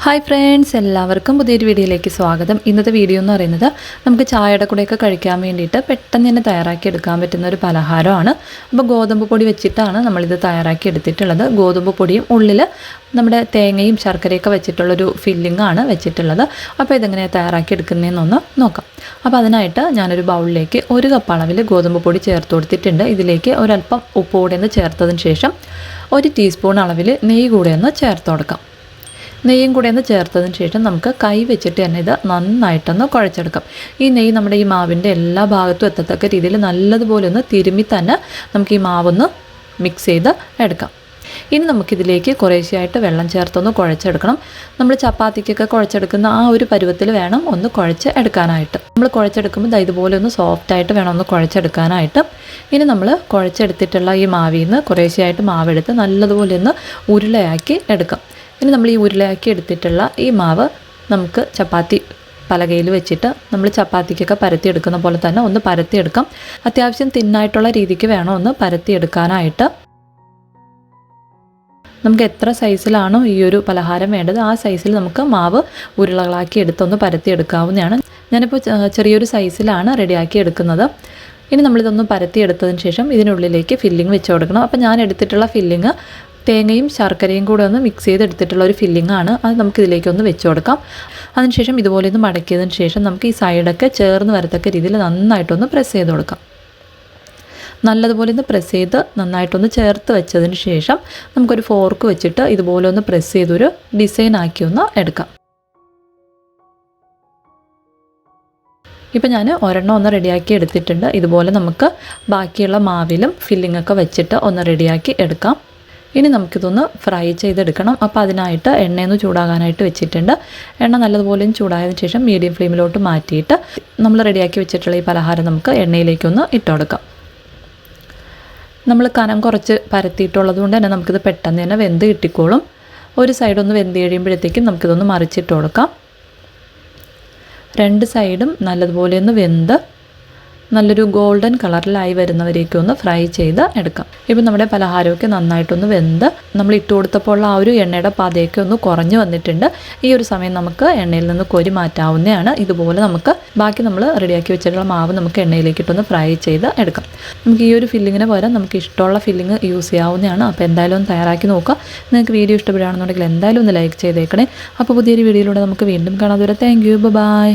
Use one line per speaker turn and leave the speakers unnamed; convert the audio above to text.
Hi friends, എല്ലാവർക്കും പുതിയൊരു വീഡിയോയിലേക്ക് സ്വാഗതം. ഇന്നത്തെ വീഡിയോ എന്ന് പറയുന്നത് നമുക്ക് ചായയുടെ കൂടെയൊക്കെ കഴിക്കാൻ വേണ്ടിയിട്ട് പെട്ടെന്ന് തന്നെ തയ്യാറാക്കി എടുക്കാൻ പറ്റുന്ന ഒരു പലഹാരമാണ്. അപ്പോൾ ഗോതമ്പ് പൊടി വെച്ചിട്ടാണ് നമ്മളിത് തയ്യാറാക്കി എടുത്തിട്ടുള്ളത്. ഗോതമ്പ് പൊടിയും ഉള്ളിൽ നമ്മുടെ തേങ്ങയും ശർക്കരയൊക്കെ വെച്ചിട്ടുള്ളൊരു ഫില്ലിംഗ് ആണ് വെച്ചിട്ടുള്ളത്. അപ്പോൾ ഇതെങ്ങനെയാണ് തയ്യാറാക്കി എടുക്കുന്നതെന്നൊന്ന് നോക്കാം. അപ്പോൾ അതിനായിട്ട് ഞാനൊരു ബൗളിലേക്ക് 1 കപ്പ് അളവിൽ ഗോതമ്പ് പൊടി ചേർത്ത് കൊടുത്തിട്ടുണ്ട്. ഇതിലേക്ക് ഒരല്പം ഉപ്പ് കൂടെ ഒന്ന് ചേർത്തതിന് ശേഷം 1 ടീസ്പൂൺ അളവിൽ നെയ്യ് കൂടെ ഒന്ന് ചേർത്ത് കൊടുക്കാം. നെയ്യും കൂടെ ഒന്ന് ചേർത്തതിന് ശേഷം നമുക്ക് കൈ വെച്ചിട്ട് തന്നെ ഇത് നന്നായിട്ടൊന്ന് കുഴച്ചെടുക്കാം. ഈ നെയ്യ് നമ്മുടെ ഈ മാവിൻ്റെ എല്ലാ ഭാഗത്തും എത്തത്തക്ക രീതിയിൽ നല്ലതുപോലെ ഒന്ന് തിരുമ്മി തന്നെ നമുക്ക് ഈ മാവൊന്ന് മിക്സ് ചെയ്ത് എടുക്കാം. ഇനി നമുക്കിതിലേക്ക് കുറേശ്ശെയായിട്ട് വെള്ളം ചേർത്തൊന്ന് കുഴച്ചെടുക്കണം. നമ്മൾ ചപ്പാത്തിക്കൊക്കെ കുഴച്ചെടുക്കുന്ന ആ ഒരു പരുവത്തിൽ വേണം ഒന്ന് കുഴച്ച് എടുക്കാനായിട്ട്. നമ്മൾ കുഴച്ചെടുക്കുമ്പോൾ ഇതുപോലെ ഒന്ന് സോഫ്റ്റായിട്ട് വേണം ഒന്ന് കുഴച്ചെടുക്കാനായിട്ട്. ഇനി നമ്മൾ കുഴച്ചെടുത്തിട്ടുള്ള ഈ മാവിൽ നിന്ന് കുറേശ്ശെയായിട്ട് മാവെടുത്ത് നല്ലതുപോലെ ഒന്ന് ഉരുളയാക്കി എടുക്കാം. ഇനി നമ്മൾ ഈ ഉരുളയാക്കി എടുത്തിട്ടുള്ള ഈ മാവ് നമുക്ക് ചപ്പാത്തി പലകയിൽ വെച്ചിട്ട് നമ്മൾ ചപ്പാത്തിക്കൊക്കെ പരത്തിയെടുക്കുന്ന പോലെ തന്നെ ഒന്ന് പരത്തിയെടുക്കാം. അത്യാവശ്യം തിന്നായിട്ടുള്ള രീതിക്ക് വേണം ഒന്ന് പരത്തിയെടുക്കാനായിട്ട്. നമുക്ക് എത്ര സൈസിലാണോ ഈ ഒരു പലഹാരം വേണ്ടത് ആ സൈസിൽ നമുക്ക് മാവ് ഉരുളകളാക്കി എടുത്തൊന്ന് പരത്തിയെടുക്കാവുന്നതാണ്. ഞാനിപ്പോൾ ചെറിയൊരു സൈസിലാണ് റെഡിയാക്കി എടുക്കുന്നത്. ഇനി നമ്മളിതൊന്ന് പരത്തിയെടുത്തതിന് ശേഷം ഇതിനുള്ളിലേക്ക് ഫില്ലിങ് വെച്ച് കൊടുക്കണം. അപ്പോൾ ഞാൻ എടുത്തിട്ടുള്ള ഫില്ലിങ് തേങ്ങയും ശർക്കരയും കൂടെ ഒന്ന് മിക്സ് ചെയ്തെടുത്തിട്ടുള്ള ഒരു ഫില്ലിംഗ് ആണ്. അത് നമുക്ക് ഇതിലേക്കൊന്ന് വെച്ച് കൊടുക്കാം. അതിനുശേഷം ഇതുപോലെ ഒന്ന് മടക്കിയതിന് ശേഷം നമുക്ക് ഈ സൈഡൊക്കെ ചേർന്ന് വരത്തക്ക രീതിയിൽ നന്നായിട്ടൊന്ന് പ്രസ് ചെയ്ത് കൊടുക്കാം. നല്ലതുപോലെ ഒന്ന് പ്രസ് ചെയ്ത് നന്നായിട്ടൊന്ന് ചേർത്ത് വെച്ചതിന് ശേഷം നമുക്കൊരു ഫോർക്ക് വെച്ചിട്ട് ഇതുപോലെ ഒന്ന് പ്രസ് ചെയ്തൊരു ഡിസൈനാക്കി ഒന്ന് എടുക്കാം. ഇപ്പം ഞാൻ ഒരെണ്ണം ഒന്ന് റെഡിയാക്കി എടുത്തിട്ടുണ്ട്. ഇതുപോലെ നമുക്ക് ബാക്കിയുള്ള മാവിലും ഫില്ലിങ്ങൊക്കെ വെച്ചിട്ട് ഒന്ന് റെഡിയാക്കി എടുക്കാം. ഇനി നമുക്കിതൊന്ന് ഫ്രൈ ചെയ്തെടുക്കണം. അപ്പോൾ അതിനായിട്ട് എണ്ണയൊന്ന് ചൂടാകാനായിട്ട് വെച്ചിട്ടുണ്ട്. എണ്ണ നല്ലതുപോലെ ചൂടായതിനു ശേഷം മീഡിയം ഫ്ലെയിമിലോട്ട് മാറ്റിയിട്ട് നമ്മൾ റെഡിയാക്കി വെച്ചിട്ടുള്ള ഈ പലഹാരം നമുക്ക് എണ്ണയിലേക്കൊന്ന് ഇട്ട് കൊടുക്കാം. നമ്മൾ കനം കുറച്ച് പരത്തിയിട്ടുള്ളത് കൊണ്ട് തന്നെ നമുക്കിത് പെട്ടെന്ന് തന്നെ വെന്ത് കിട്ടിക്കോളും. ഒരു സൈഡൊന്ന് വെന്ത് കഴിയുമ്പോഴത്തേക്കും നമുക്കിതൊന്ന് മറിച്ചിട്ട് കൊടുക്കാം. 2 സൈഡും നല്ലതുപോലെ ഒന്ന് വെന്ത് നല്ലൊരു ഗോൾഡൻ കളറിലായി വരുന്നവരേക്കും ഒന്ന് ഫ്രൈ ചെയ്ത് എടുക്കാം. ഇപ്പം നമ്മുടെ പലഹാരമൊക്കെ നന്നായിട്ടൊന്ന് വെന്ത് നമ്മൾ ഇട്ട് കൊടുത്തപ്പോൾ ആ ഒരു എണ്ണയുടെ പതയൊക്കെ ഒന്ന് കുറഞ്ഞു വന്നിട്ടുണ്ട്. ഈ ഒരു സമയം നമുക്ക് എണ്ണയിൽ നിന്ന് കോരി മാറ്റാവുന്നതാണ്. ഇതുപോലെ നമുക്ക് ബാക്കി നമ്മൾ റെഡിയാക്കി വെച്ചിട്ടുള്ള മാവ് നമുക്ക് എണ്ണയിലേക്കിട്ടൊന്ന് ഫ്രൈ ചെയ്ത് എടുക്കാം. നമുക്ക് ഈ ഒരു ഫില്ലിങ്ങിന് പകരം നമുക്ക് ഇഷ്ടമുള്ള ഫില്ലിങ് യൂസ് ചെയ്യാവുന്നതാണ്. അപ്പോൾ എന്തായാലും ഒന്ന് തയ്യാറാക്കി നോക്കുക. നിങ്ങൾക്ക് വീഡിയോ ഇഷ്ടപ്പെടുകയാണെന്നുണ്ടെങ്കിൽ എന്തായാലും ഒന്ന് ലൈക്ക് ചെയ്തേക്കണേ. അപ്പോൾ പുതിയൊരു വീഡിയോയിലൂടെ നമുക്ക് വീണ്ടും കാണാം. അതുവരെ താങ്ക് യു, ബൈ.